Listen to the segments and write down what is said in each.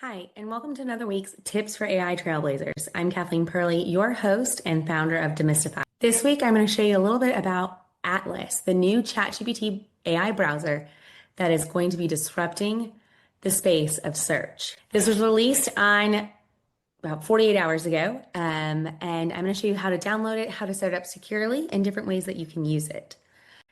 Hi, and welcome to another week's Tips for AI Trailblazers. I'm Kathleen Purley, your host and founder of Demystify. This week, I'm going to show you a little bit about Atlas, the new ChatGPT AI browser that is going to be disrupting the space of search. This was released on about 48 hours ago, and I'm going to show you how to download it, how to set it up securely, and different ways that you can use it.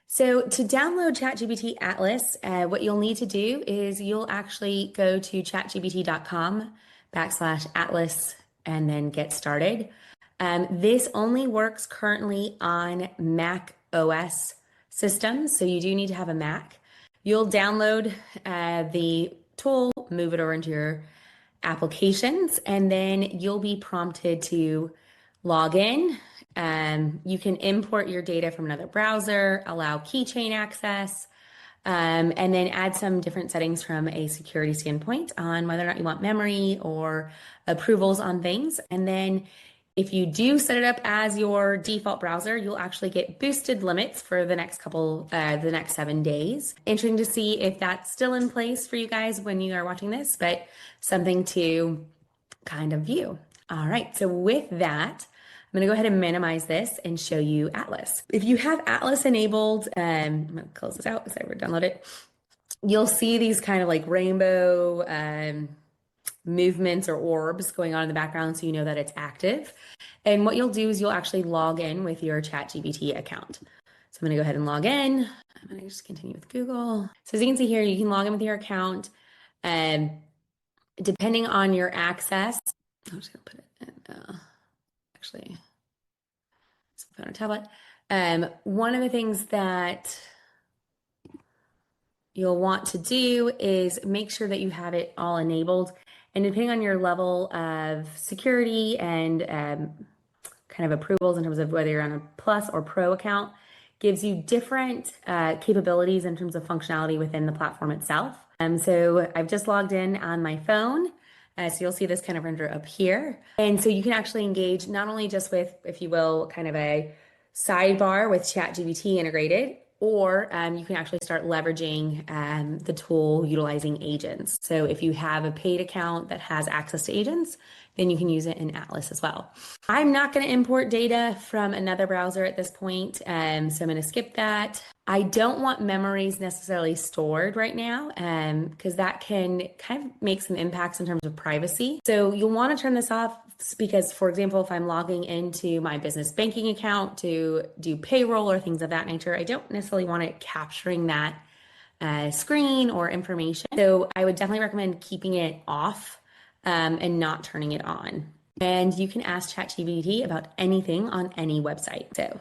So to download ChatGPT Atlas, what you'll need to do is you'll actually go to chatgpt.com/Atlas and then get started. This only works currently on Mac OS systems, so you do need to have a Mac. You'll download the tool, move it over into your applications, and then you'll be prompted to log in. You can import your data from another browser, allow keychain access, and then add some different settings from a security standpoint on whether or not you want memory or approvals on things. And then if you do set it up as your default browser, you'll actually get boosted limits for the next 7 days. Interesting to see if that's still in place for you guys when you are watching this, but something to kind of view. All right, so with that, I'm going to go ahead and minimize this and show you Atlas. If you have Atlas enabled, I'm going to close this out because I already downloaded it. You'll see these kind of like rainbow movements or orbs going on in the background, so you know that it's active. And what you'll do is you'll actually log in with your ChatGPT account. So I'm going to go ahead and log in. I'm going to just continue with Google. So as you can see here, you can log in with your account. Depending on your access, I'm just going to put it in, actually, it's on a tablet. One of the things that you'll want to do is make sure that you have it all enabled. And depending on your level of security and kind of approvals in terms of whether you're on a Plus or Pro account, gives you different capabilities in terms of functionality within the platform itself. So I've just logged in on my phone. So you'll see this kind of render up here. And so you can actually engage not only just with, if you will, kind of a sidebar with ChatGPT integrated, or you can actually start leveraging the tool utilizing agents. So if you have a paid account that has access to agents, then you can use it in Atlas as well. I'm not going to import data from another browser at this point, so I'm going to skip that. I don't want memories necessarily stored right now because that can kind of make some impacts in terms of privacy. So you'll want to turn this off because, for example, if I'm logging into my business banking account to do payroll or things of that nature, I don't necessarily want it capturing that screen or information. So I would definitely recommend keeping it off and not turning it on. And you can ask ChatGPT about anything on any website. So,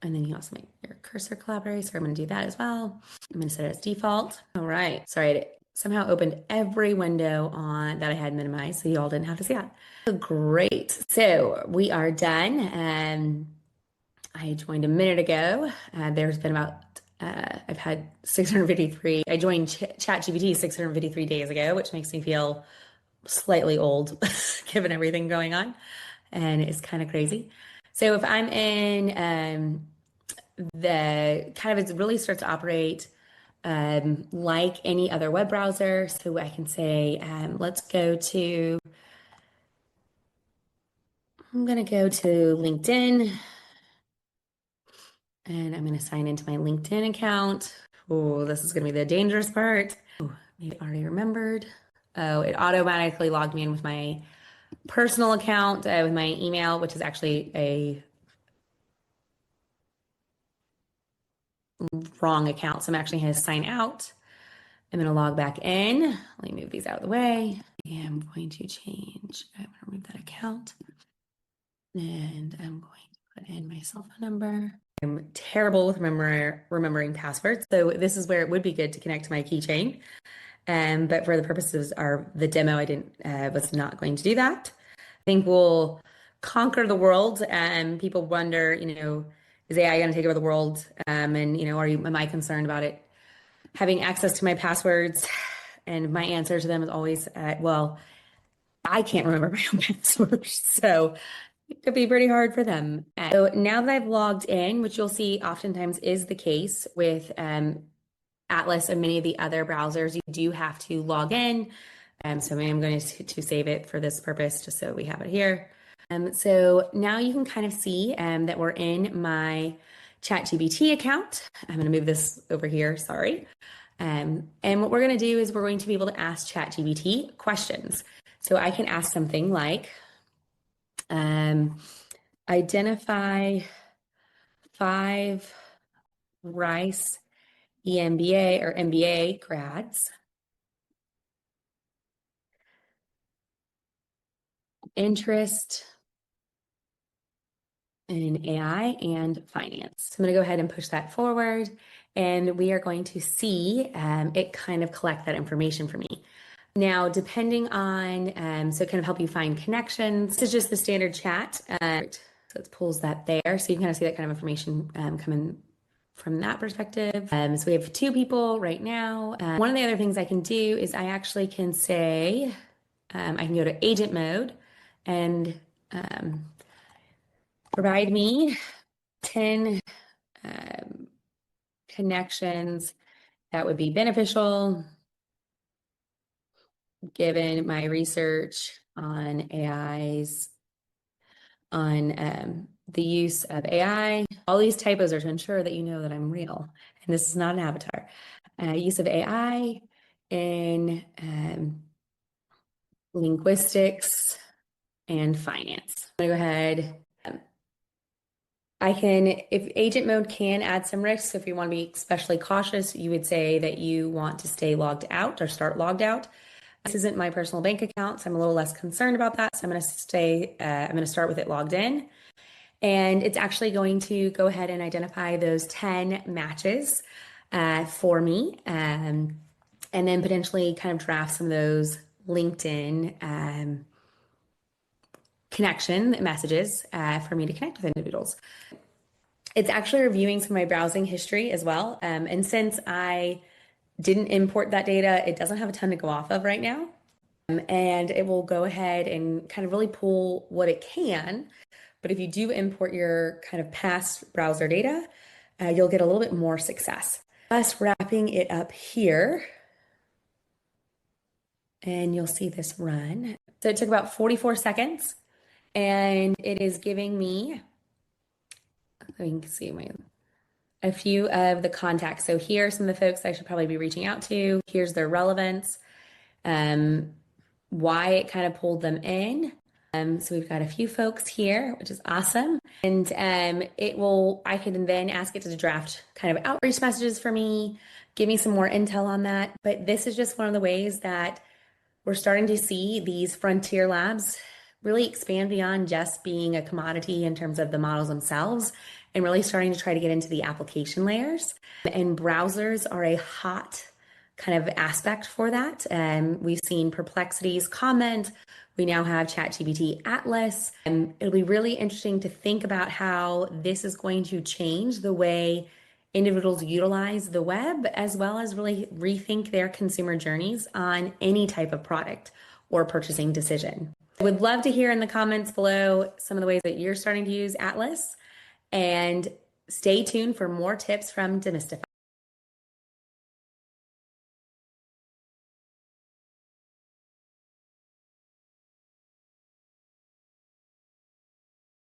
and then you also make your cursor collaborate. So I'm going to do that as well. I'm going to set it as default. All right. Sorry, it somehow opened every window on that I had minimized, so you all didn't have to see that. Great. So we are done. I joined a minute ago. There's been about I've had 653. I joined ChatGPT 653 days ago, which makes me feel slightly old given everything going on, and it's kind of crazy. So if I'm in the kind of, it really starts to operate like any other web browser. So I can say, I'm going to go to LinkedIn, and I'm going to sign into my LinkedIn account. Oh, this is going to be the dangerous part. Oh, maybe already remembered. Oh, it automatically logged me in with my personal account with my email, which is actually a wrong account. So I'm actually going to sign out. I'm going to log back in. Let me move these out of the way. I'm going to change. I'm going to remove that account. And I'm going to put in my cell phone number. I'm terrible with remembering passwords. So this is where it would be good to connect to my keychain. But for the purposes of the demo, I was not going to do that. I think we'll conquer the world, and people wonder, is AI going to take over the world? And am I concerned about it having access to my passwords? And my answer to them is always, well, I can't remember my own passwords, so it could be pretty hard for them. So now that I've logged in, which you'll see oftentimes is the case with Atlas and many of the other browsers, you do have to log in. So I am going to save it for this purpose just so we have it here. So now you can kind of see that we're in my ChatGPT account. I'm going to move this over here, sorry. And what we're going to do is we're going to be able to ask ChatGPT questions. So I can ask something like, identify 5 Rice EMBA or MBA grads interest in AI and finance. So I'm going to go ahead and push that forward, and we are going to see it kind of collect that information for me. Now, depending on, so it kind of help you find connections. This is just the standard chat. So it pulls that there. So you can kind of see that kind of information coming from that perspective. So we have 2 people right now. One of the other things I can do is I actually can say, I can go to agent mode and provide me 10 connections that would be beneficial given my research on AIs, on the use of AI. All these typos are to ensure that you know that I'm real and this is not an avatar. Use of AI in linguistics and finance. I'm gonna go ahead. I can, if agent mode can add some risks, if you want to be especially cautious, you would say that you want to stay logged out or start logged out. This isn't my personal bank account, so I'm a little less concerned about that. So I'm going to I'm going to start with it logged in. And it's actually going to go ahead and identify those 10 matches for me. And then potentially kind of draft some of those LinkedIn connection messages for me to connect with individuals. It's actually reviewing some of my browsing history as well. And since I didn't import that data, it doesn't have a ton to go off of right now. And it will go ahead and kind of really pull what it can. But if you do import your kind of past browser data, you'll get a little bit more success. Just wrapping it up here. And you'll see this run. So it took about 44 seconds. And it is giving me, you can see a few of the contacts. So here are some of the folks I should probably be reaching out to. Here's their relevance, why it kind of pulled them in. So we've got a few folks here, which is awesome. And I can then ask it to draft kind of outreach messages for me, give me some more intel on that. But this is just one of the ways that we're starting to see these frontier labs really expand beyond just being a commodity in terms of the models themselves and really starting to try to get into the application layers. And browsers are a hot kind of aspect for that. We've seen Perplexity's comment. We now have ChatGPT Atlas. And it'll be really interesting to think about how this is going to change the way individuals utilize the web, as well as really rethink their consumer journeys on any type of product or purchasing decision. I would love to hear in the comments below some of the ways that you're starting to use Atlas, and stay tuned for more tips from Demystify.